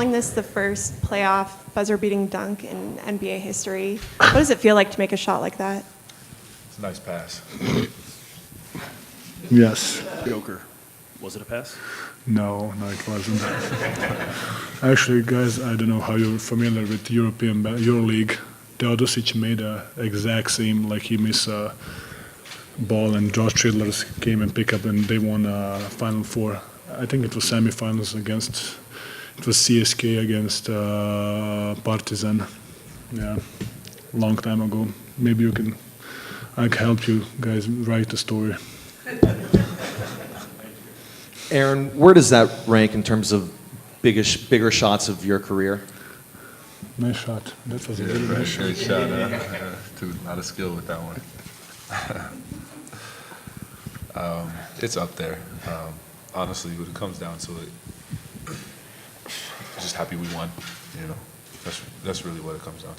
Calling this the first playoff buzzer-beating dunk in NBA history. What does it feel like to make a shot like that? It's a nice pass. Yes. Joker. Was it a pass? No, it wasn't. Actually, guys, I don't know how you're familiar with EuroLeague. Teodosić made a exact same, like he missed a ball and Čildres came and picked up and they won Final Four. I think it was semifinals against, it was CSK against Partizan. Yeah, long time ago. Maybe I can help you guys write the story. Aaron, where does that rank in terms of bigger shots of your career? Nice shot. That was a really Great nice shot. shot. Dude, not a skill with that one. It's up there. Honestly, when it comes down to it, just happy we won. You know, that's really what it comes down to.